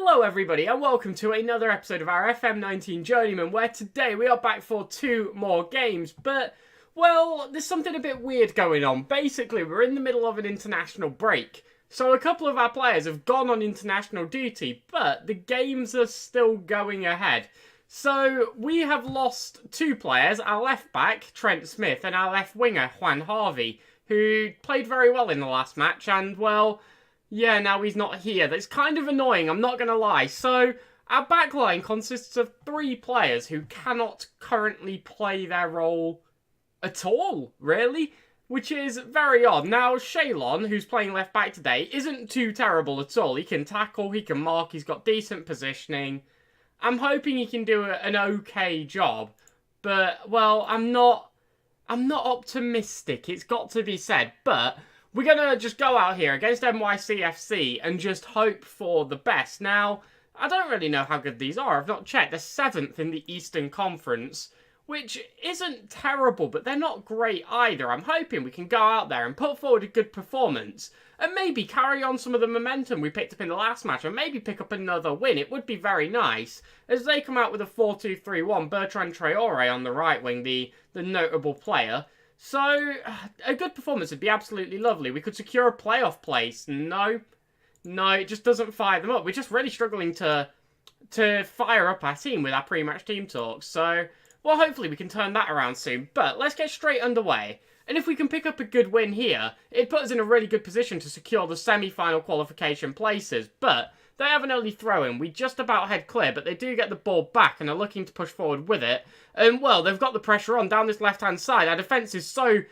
Hello everybody and welcome to another episode of our FM19 Journeyman, where today we are back for two more games, but, well, there's something a bit weird going on. Basically, we're in the middle of an international break, so a couple of our players have gone on international duty, but the games are still going ahead. So, we have lost two players, our left back, Trent Smith, and our left winger, Juan Harvey, who played very well in the last match, and, well, yeah, now he's not here. That's kind of annoying, I'm not going to lie. So, our backline consists of three players who cannot currently play their role at all, really, which is very odd. Now, Shaylon, who's playing left back today, isn't too terrible at all. He can tackle, he can mark, he's got decent positioning. I'm hoping he can do an okay job, but, well, I'm not optimistic, it's got to be said, but we're going to just go out here against NYCFC and just hope for the best. Now, I don't really know how good these are. I've not checked. They're 7th in the Eastern Conference, which isn't terrible, but they're not great either. I'm hoping we can go out there and put forward a good performance and maybe carry on some of the momentum we picked up in the last match and maybe pick up another win. It would be very nice as they come out with a 4-2-3-1. Bertrand Traore on the right wing, the notable player. So, a good performance would be absolutely lovely. We could secure a playoff place. No, it just doesn't fire them up. We're just really struggling to fire up our team with our pre-match team talks. So, well, hopefully we can turn that around soon. But let's get straight underway. And if we can pick up a good win here, it'd put us in a really good position to secure the semi-final qualification places. But they have an early throw-in. We just about head clear, but they do get the ball back and are looking to push forward with it. And, well, they've got the pressure on down this left-hand side. Our defence is so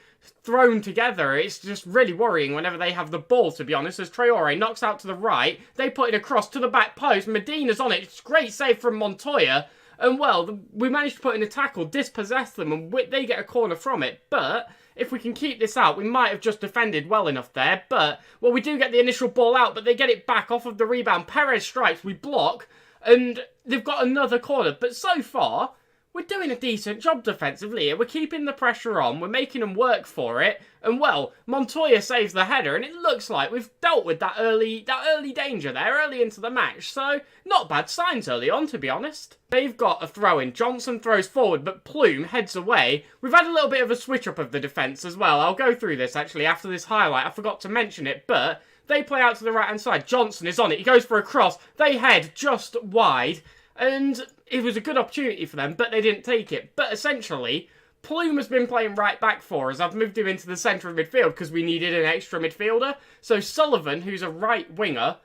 thrown together, it's just really worrying whenever they have the ball, to be honest, as Traore knocks out to the right. They put it across to the back post. Medina's on it. It's a great save from Montoya. And, well, we managed to put in a tackle, dispossess them, and they get a corner from it. But if we can keep this out, we might have just defended well enough there. But, well, we do get the initial ball out, but they get it back off of the rebound. Perez strikes, we block, and they've got another corner. But so far, we're doing a decent job defensively here. We're keeping the pressure on, we're making them work for it. And, well, Montoya saves the header, and it looks like we've dealt with that early danger there, early into the match. So, not bad signs early on, to be honest. They've got a throw-in. Johnson throws forward, but Plume heads away. We've had a little bit of a switch-up of the defence as well. I'll go through this, actually, after this highlight. I forgot to mention it, but they play out to the right-hand side. Johnson is on it. He goes for a cross. They head just wide, and it was a good opportunity for them, but they didn't take it. But essentially, Plume has been playing right back for us. I've moved him into the centre of midfield because we needed an extra midfielder. So Sullivan, who's a right winger,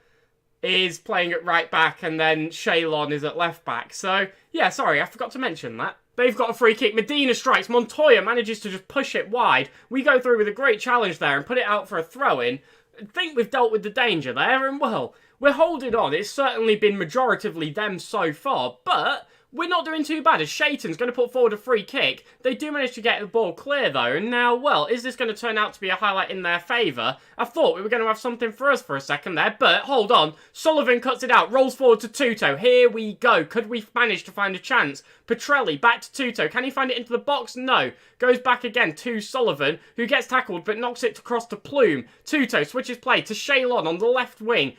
is playing at right back, and then Shaylon is at left back. So, yeah, sorry, I forgot to mention that. They've got a free kick. Medina strikes. Montoya manages to just push it wide. We go through with a great challenge there and put it out for a throw-in. I think we've dealt with the danger there, and, well, we're holding on. It's certainly been majoritively them so far, but we're not doing too bad as Shaitan's going to put forward a free kick. They do manage to get the ball clear, though, and now, well, is this going to turn out to be a highlight in their favour? I thought we were going to have something for us for a second there, but hold on. Sullivan cuts it out, rolls forward to Tuto. Here we go. Could we manage to find a chance? Petrelli back to Tuto. Can he find it into the box? No. Goes back again to Sullivan, who gets tackled but knocks it across to Plume. Tuto switches play to Shaylon on the left wing.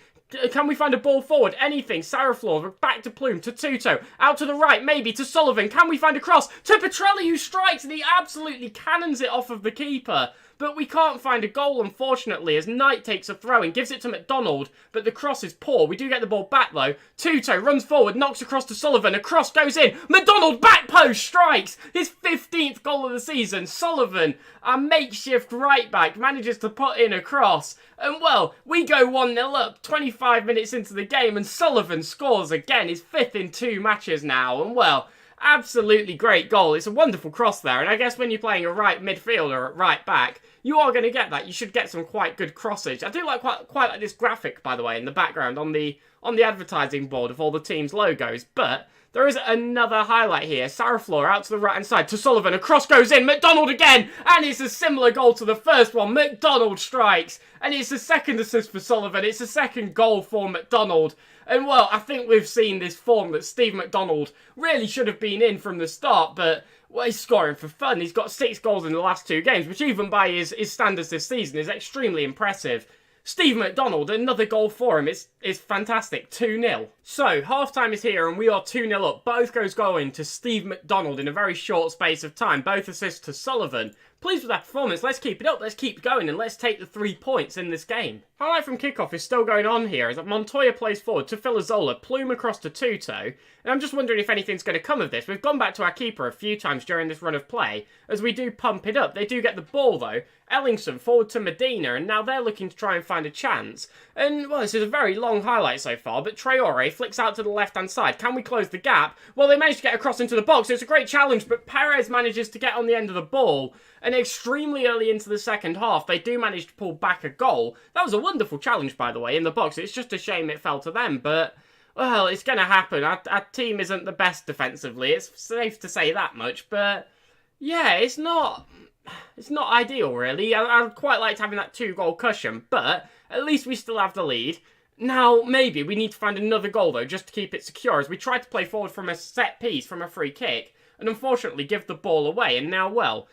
Can we find a ball forward? Anything. Saraflor, back to Plume, to Tuto, out to the right, maybe, to Sullivan. Can we find a cross? To Petrelli, who strikes, and he absolutely cannons it off of the keeper. But we can't find a goal, unfortunately, as Knight takes a throw and gives it to McDonald, but the cross is poor. We do get the ball back, though. Tuto runs forward, knocks across to Sullivan. A cross goes in. McDonald, back post, strikes. His 15th goal of the season. Sullivan, our makeshift right back, manages to put in a cross. And, well, we go 1-0 up 25 minutes into the game, and Sullivan scores again. His 5th in 2 matches now. And, well, absolutely great goal. It's a wonderful cross there, and I guess when you're playing a right midfielder at right back, you are going to get that. You should get some quite good crossage. I do like quite like this graphic, by the way, in the background on the advertising board of all the teams' logos, but there is another highlight here. Saraflor out to the right-hand side to Sullivan. A cross goes in. McDonald again. And it's a similar goal to the first one. McDonald strikes. And it's the second assist for Sullivan. It's the second goal for McDonald. And, well, I think we've seen this form that Steve McDonald really should have been in from the start, but, well, he's scoring for fun. He's got 6 goals in the last 2 games, which even by his standards this season is extremely impressive. Steve McDonald, another goal for him. It's fantastic. 2-0. So, half-time is here and we are 2-0 up. Both goals going to Steve McDonald in a very short space of time. Both assists to Sullivan. Pleased with that performance. Let's keep it up. Let's keep going and let's take the 3 points in this game. Highlight from kickoff is still going on here as Montoya plays forward to Filazola, Plume across to Tuto. And I'm just wondering if anything's going to come of this. We've gone back to our keeper a few times during this run of play as we do pump it up. They do get the ball though. Ellingson forward to Medina and now they're looking to try and find a chance. And, well, this is a very long highlight so far, but Traore flicks out to the left-hand side. Can we close the gap? Well, they managed to get across into the box. It's a great challenge, but Perez manages to get on the end of the ball. And extremely early into the second half, they do manage to pull back a goal. That was a wonderful challenge, by the way, in the box. It's just a shame it fell to them, but, well, it's going to happen. Our team isn't the best defensively. It's safe to say that much, but, yeah, it's not ideal, really. I quite liked having that 2-goal cushion, but at least we still have the lead. Now, maybe we need to find another goal, though, just to keep it secure, as we tried to play forward from a set piece, from a free kick, and unfortunately give the ball away, and now, well,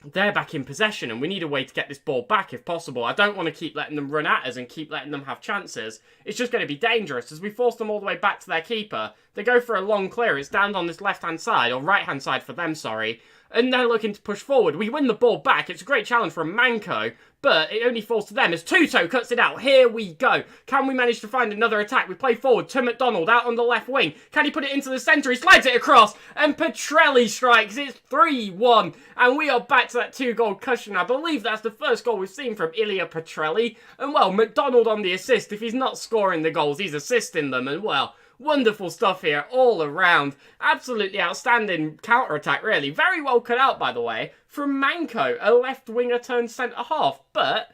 they're back in possession and we need a way to get this ball back if possible. I don't want to keep letting them run at us and keep letting them have chances. It's just going to be dangerous as we force them all the way back to their keeper. They go for a long clearance down on this left-hand side, or right-hand side for them, sorry. And they're looking to push forward. We win the ball back. It's a great challenge from Manco, but it only falls to them as Tuto cuts it out. Here we go. Can we manage to find another attack? We play forward to McDonald out on the left wing. Can he put it into the centre? He slides it across and Petrelli strikes. It's 3-1 and we are back to that 2-goal cushion. I believe that's the first goal we've seen from Ilya Petrelli. And well, McDonald on the assist. If he's not scoring the goals, he's assisting them. And well, wonderful stuff here all around. Absolutely outstanding counter-attack, really. Very well cut out, by the way, from Manco, a left winger turned centre-half. But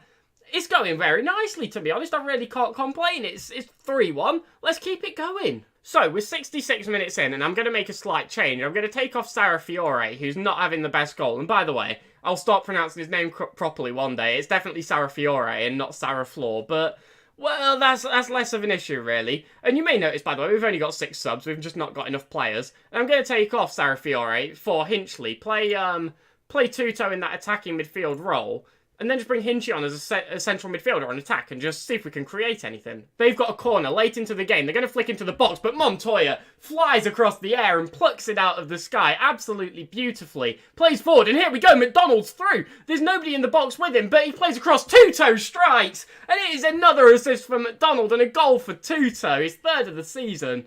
it's going very nicely, to be honest. I really can't complain. It's 3-1. Let's keep it going. So, we're 66 minutes in, and I'm going to make a slight change. I'm going to take off Sarrafiore, who's not having the best goal. And by the way, I'll start pronouncing his name properly one day. It's definitely Sarrafiore and not Sarraflor, but well, that's less of an issue, really. And you may notice, by the way, we've only got 6 subs. We've just not got enough players. And I'm going to take off Sarrafiore for Hinchley. Play Tuto in that attacking midfield role. And then just bring Hinchy on as a central midfielder on attack and just see if we can create anything. They've got a corner late into the game. They're going to flick into the box, but Montoya flies across the air and plucks it out of the sky absolutely beautifully. Plays forward, and here we go. McDonald's through. There's nobody in the box with him, but he plays across. Tuto strikes, and it is another assist from McDonald and a goal for Tuto. His 3rd of the season.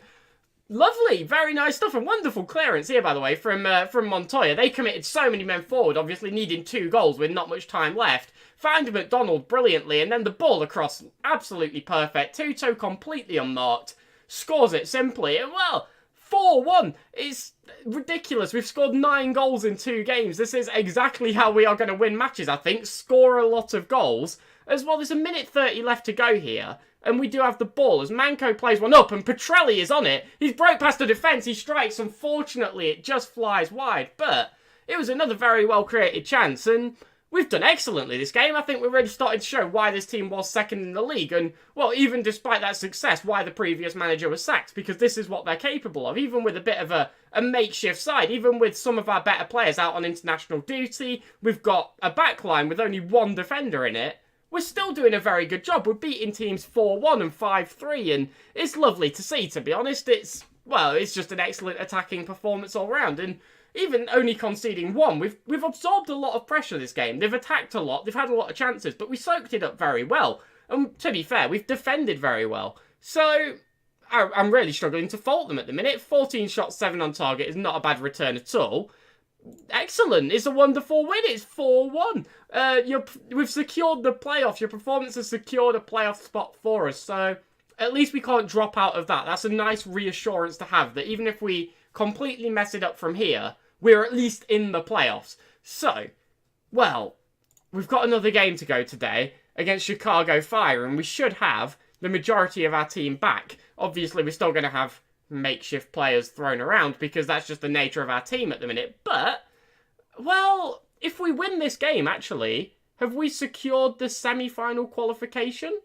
Lovely, very nice stuff. A wonderful clearance here, by the way, from Montoya. They committed so many men forward, obviously needing 2 goals with not much time left. Found McDonald brilliantly, and then the ball across, absolutely perfect. Tuto completely unmarked. Scores it simply, and well, 4-1. It's ridiculous. We've scored 9 goals in 2 games. This is exactly how we are going to win matches, I think. Score a lot of goals. As well, there's a minute 30 left to go here. And we do have the ball as Manco plays one up and Petrelli is on it. He's broke past the defence. He strikes. Unfortunately, it just flies wide. But it was another very well created chance. And we've done excellently this game. I think we're really starting to show why this team was second in the league. And, well, even despite that success, why the previous manager was sacked. Because this is what they're capable of. Even with a bit of a makeshift side. Even with some of our better players out on international duty. We've got a back line with only 1 defender in it. We're still doing a very good job. We're beating teams 4-1 and 5-3, and it's lovely to see, to be honest. It's just an excellent attacking performance all round, and even only conceding 1, we've absorbed a lot of pressure this game. They've attacked a lot, they've had a lot of chances, but we soaked it up very well. And to be fair, we've defended very well. So I'm really struggling to fault them at the minute. 14 shots, 7 on target is not a bad return at all. Excellent. It's a wonderful win. It's 4-1. We've secured the playoffs. Your performance has secured a playoff spot for us. So at least we can't drop out of that. That's a nice reassurance to have, that even if we completely mess it up from here, we're at least in the playoffs. So, well, we've got another game to go today against Chicago Fire, and we should have the majority of our team back. Obviously, we're still going to have makeshift players thrown around because that's just the nature of our team at the minute. But, well, if we win this game, actually, have we secured the semi-final qualification?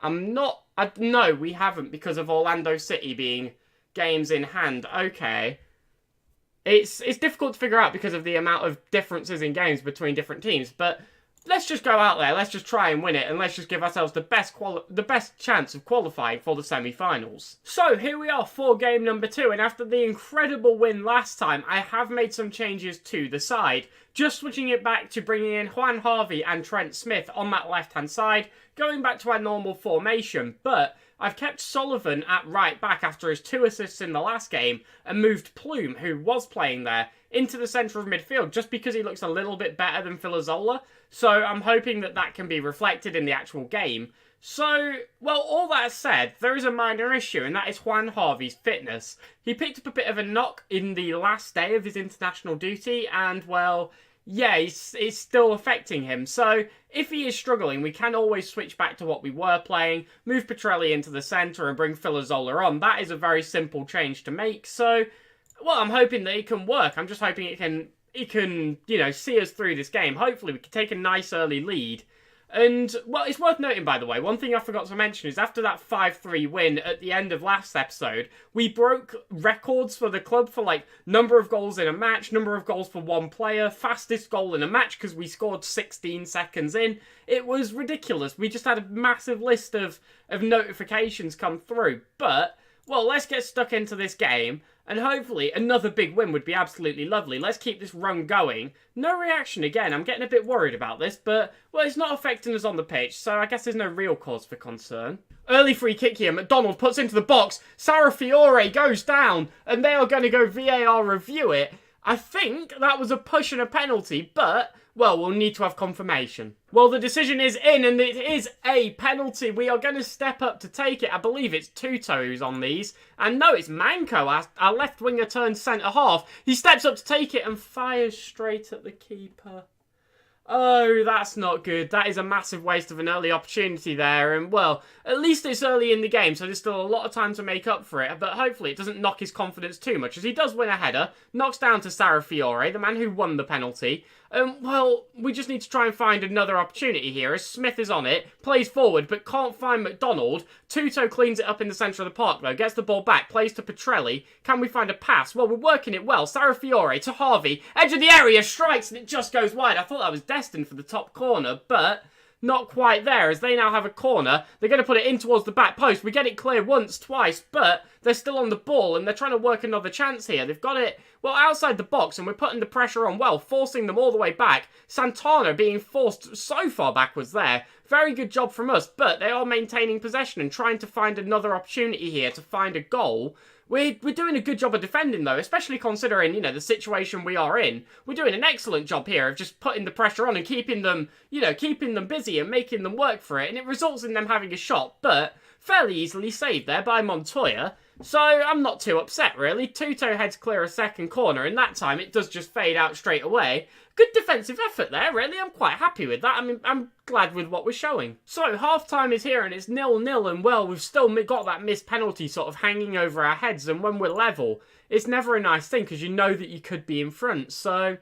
No, we haven't because of Orlando City being games in hand. Okay. It's difficult to figure out because of the amount of differences in games between different teams, but let's just go out there, let's just try and win it, and let's just give ourselves the best chance of qualifying for the semi-finals. So here we are for game number 2, and after the incredible win last time, I have made some changes to the side. Just switching it back to bringing in Juan Harvey and Trent Smith on that left-hand side, going back to our normal formation, but I've kept Sullivan at right back after his 2 assists in the last game, and moved Plume, who was playing there, into the centre of midfield, just because he looks a little bit better than Philozola. So I'm hoping that that can be reflected in the actual game. So, well, all that said, there is a minor issue, and that is Juan Harvey's fitness. He picked up a bit of a knock in the last day of his international duty, and, well, yeah, it's still affecting him. So, if he is struggling, we can always switch back to what we were playing, move Petrelli into the centre and bring Philozola on. That is a very simple change to make. So, well, I'm hoping that it can work. I'm just hoping it can, you know, see us through this game. Hopefully we can take a nice early lead. And, well, it's worth noting, by the way, one thing I forgot to mention is after that 5-3 win at the end of last episode, we broke records for the club for, like, number of goals in a match, number of goals for one player, fastest goal in a match because we scored 16 seconds in. It was ridiculous. We just had a massive list of notifications come through. But, well, let's get stuck into this game. And hopefully another big win would be absolutely lovely. Let's keep this run going. No reaction again. I'm getting a bit worried about this, but, well, it's not affecting us on the pitch, so I guess there's no real cause for concern. Early free kick here. McDonald puts into the box. Fiore goes down, and they are going to go VAR review it. I think that was a push and a penalty, but, well, we'll need to have confirmation. Well, the decision is in, and it is a penalty. We are going to step up to take it. I believe it's Tuto who's on these. And no, it's Manco, our left winger turned centre-half. He steps up to take it and fires straight at the keeper. Oh, that's not good. That is a massive waste of an early opportunity there. And, well, at least it's early in the game, so there's still a lot of time to make up for it. But hopefully it doesn't knock his confidence too much, as he does win a header. Knocks down to Fiore, the man who won the penalty. Well, we just need to try and find another opportunity here, as Smith is on it, plays forward, but can't find McDonald. Tuto cleans it up in the centre of the park, though, gets the ball back, plays to Petrelli. Can we find a pass? Well, we're working it well. Fiore to Harvey, edge of the area, strikes, and it just goes wide. I thought that was destined for the top corner, but not quite there, as they now have a corner. They're going to put it in towards the back post. We get it clear once, twice, but they're still on the ball, and they're trying to work another chance here. They've got it, well, outside the box, and we're putting the pressure on well, forcing them all the way back. Santana being forced so far backwards there. Very good job from us, but they are maintaining possession and trying to find another opportunity here to find a goal. We're doing a good job of defending, though, especially considering, you know, the situation we are in. We're doing an excellent job here of just putting the pressure on and keeping them, you know, keeping them busy and making them work for it, and it results in them having a shot, but fairly easily saved there by Montoya. So I'm not too upset, really. Tuto heads clear a second corner, and that time it does just fade out straight away. Good defensive effort there, really. I'm quite happy with that. I mean, I'm glad with what we're showing. So, half-time is here, and it's 0-0, and, well, we've still got that missed penalty sort of hanging over our heads, and when we're level, it's never a nice thing, because you know that you could be in front, so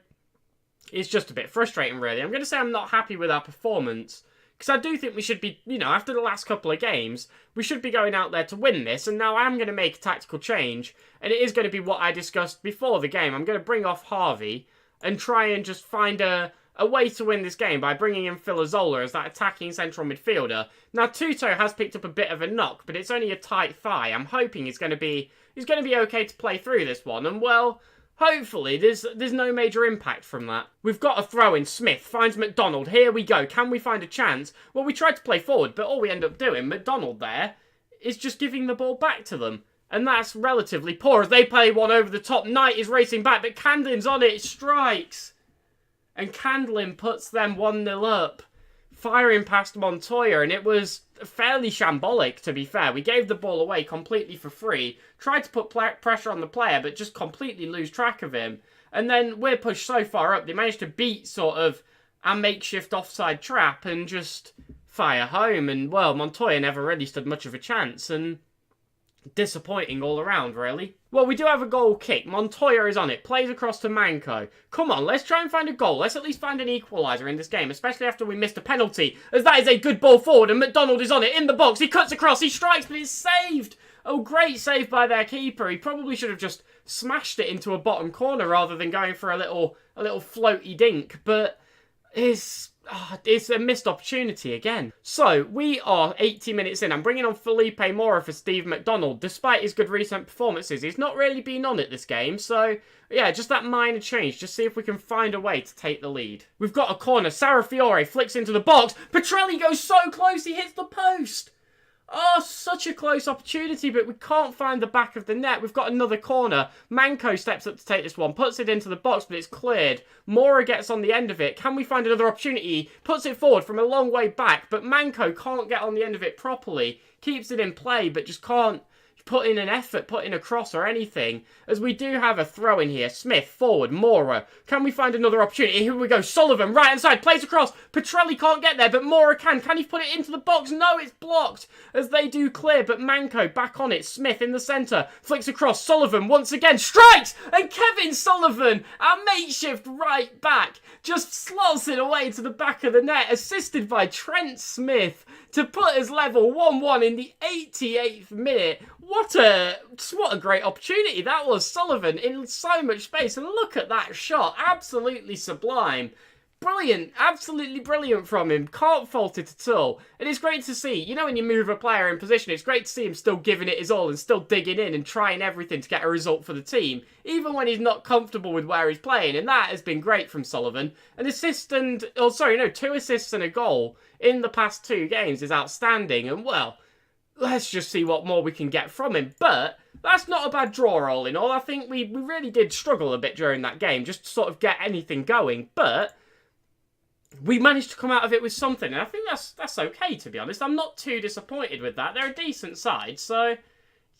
it's just a bit frustrating, really. I'm going to say I'm not happy with our performance, because I do think we should be, you know, after the last couple of games, we should be going out there to win this, and now I am going to make a tactical change, and it is going to be what I discussed before the game. I'm going to bring off Harvey and try and just find a way to win this game by bringing in Philozola as that attacking central midfielder. Now, Tuto has picked up a bit of a knock, but it's only a tight thigh. I'm hoping he's going to be okay to play through this one, and, well, hopefully there's no major impact from that. We've got a throw in. Smith finds McDonald. Here we go. Can we find a chance? Well, we tried to play forward, but all we end up doing, McDonald there, is just giving the ball back to them. And that's relatively poor as they play one over the top. Knight is racing back, but Candlin's on it. Strikes. And Candlin puts them 1-0 up. Firing past Montoya, and it was fairly shambolic, to be fair. We gave the ball away completely for free. Tried to put pressure on the player, but just completely lose track of him. And then we're pushed so far up, they managed to beat sort of a makeshift offside trap and just fire home. And, well, Montoya never really stood much of a chance, and disappointing all around, really. Well, we do have a goal kick. Montoya is on it. Plays across to Manco. Come on, let's try and find a goal. Let's at least find an equaliser in this game, especially after we missed a penalty, as that is a good ball forward, and McDonald is on it in the box. He cuts across, he strikes, but it's saved. Oh, great save by their keeper. He probably should have just smashed it into a bottom corner rather than going for a little floaty dink, but it's it's a missed opportunity again. So, we are 80 minutes in. I'm bringing on Felipe Mora for Steve McDonald. Despite his good recent performances, he's not really been on it this game. So, yeah, just that minor change. Just see if we can find a way to take the lead. We've got a corner. Sarrafiore flicks into the box. Petrelli goes so close, he hits the post. Oh, such a close opportunity, but we can't find the back of the net. We've got another corner. Manco steps up to take this one, puts it into the box, but it's cleared. Mora gets on the end of it. Can we find another opportunity? Puts it forward from a long way back, but Manco can't get on the end of it properly. Keeps it in play, but just can't put in an effort, put in a cross or anything. As we do have a throw in here. Smith, forward, Mora. Can we find another opportunity? Here we go. Sullivan, right hand side, plays across. Petrelli can't get there, but Mora can. Can he put it into the box? No, it's blocked. As they do clear, but Manco back on it. Smith in the centre, flicks across. Sullivan once again strikes! And Kevin Sullivan, our makeshift right back, just slots it away to the back of the net, assisted by Trent Smith to put us level 1-1 in the 88th minute. What a great opportunity that was. Sullivan in so much space, and look at that shot. Absolutely sublime. Brilliant, absolutely brilliant from him. Can't fault it at all. And it's great to see, you know, when you move a player in position, it's great to see him still giving it his all and still digging in and trying everything to get a result for the team, even when he's not comfortable with where he's playing. And that has been great from Sullivan. Two assists and a goal in the past 2 games is outstanding. And, well, let's just see what more we can get from him. But that's not a bad draw all in all. I think we really did struggle a bit during that game just to sort of get anything going. But we managed to come out of it with something, and I think that's okay, to be honest. I'm not too disappointed with that. They're a decent side, so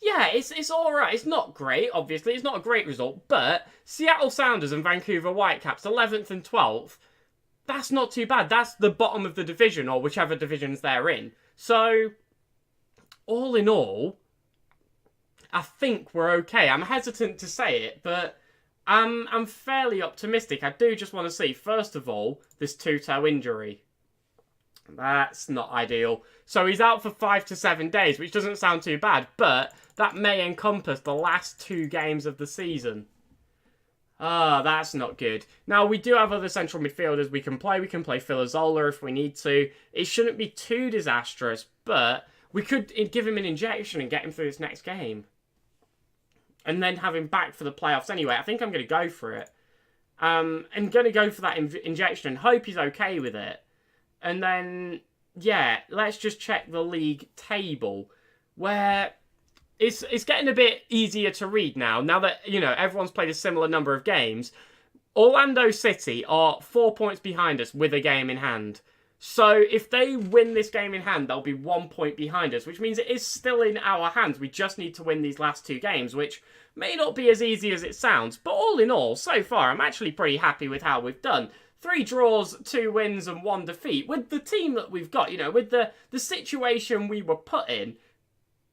yeah, it's alright. It's not great, obviously. It's not a great result, but Seattle Sounders and Vancouver Whitecaps, 11th and 12th, that's not too bad. That's the bottom of the division, or whichever divisions they're in. So, all in all, I think we're okay. I'm hesitant to say it, but I'm fairly optimistic. I do just want to see, first of all, this two-toe injury. That's not ideal. So he's out for 5 to 7 days, which doesn't sound too bad, but that may encompass the last 2 games of the season. That's not good. Now, we do have other central midfielders we can play. We can play Filazola if we need to. It shouldn't be too disastrous, but we could give him an injection and get him through this next game. And then have him back for the playoffs anyway. I think I'm going to go for it. I'm going to go for that injection and hope he's okay with it. And then, yeah, let's just check the league table, where it's getting a bit easier to read now that, you know, everyone's played a similar number of games. Orlando City are 4 points behind us with a game in hand. So if they win this game in hand, they'll be 1 point behind us, which means it is still in our hands. We just need to win these last 2 games, which may not be as easy as it sounds. But all in all, so far, I'm actually pretty happy with how we've done. 3 draws, 2 wins, and 1 defeat. With the team that we've got, you know, with the situation we were put in,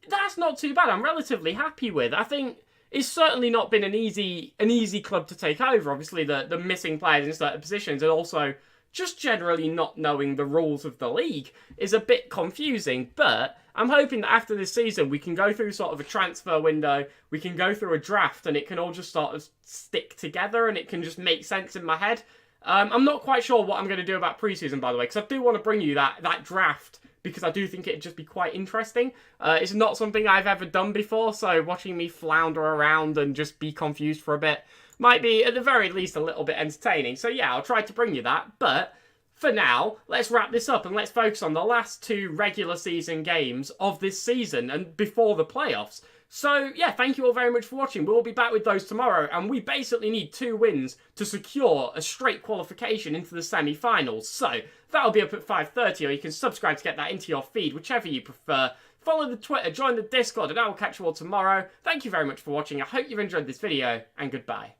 that's not too bad. I'm relatively happy with. I think it's certainly not been an easy club to take over. Obviously, the missing players in certain positions, and also just generally not knowing the rules of the league is a bit confusing, but I'm hoping that after this season we can go through sort of a transfer window, we can go through a draft, and it can all just sort of stick together and it can just make sense in my head. I'm not quite sure what I'm going to do about preseason, by the way, because I do want to bring you that draft, because I do think it'd just be quite interesting. It's not something I've ever done before, so watching me flounder around and just be confused for a bit might be, at the very least, a little bit entertaining. So yeah, I'll try to bring you that. But for now, let's wrap this up and let's focus on the last 2 regular season games of this season and before the playoffs. So yeah, thank you all very much for watching. We'll be back with those tomorrow, and we basically need 2 wins to secure a straight qualification into the semi-finals. So that'll be up at 5:30, or you can subscribe to get that into your feed, whichever you prefer. Follow the Twitter, join the Discord, and I will catch you all tomorrow. Thank you very much for watching. I hope you've enjoyed this video, and goodbye.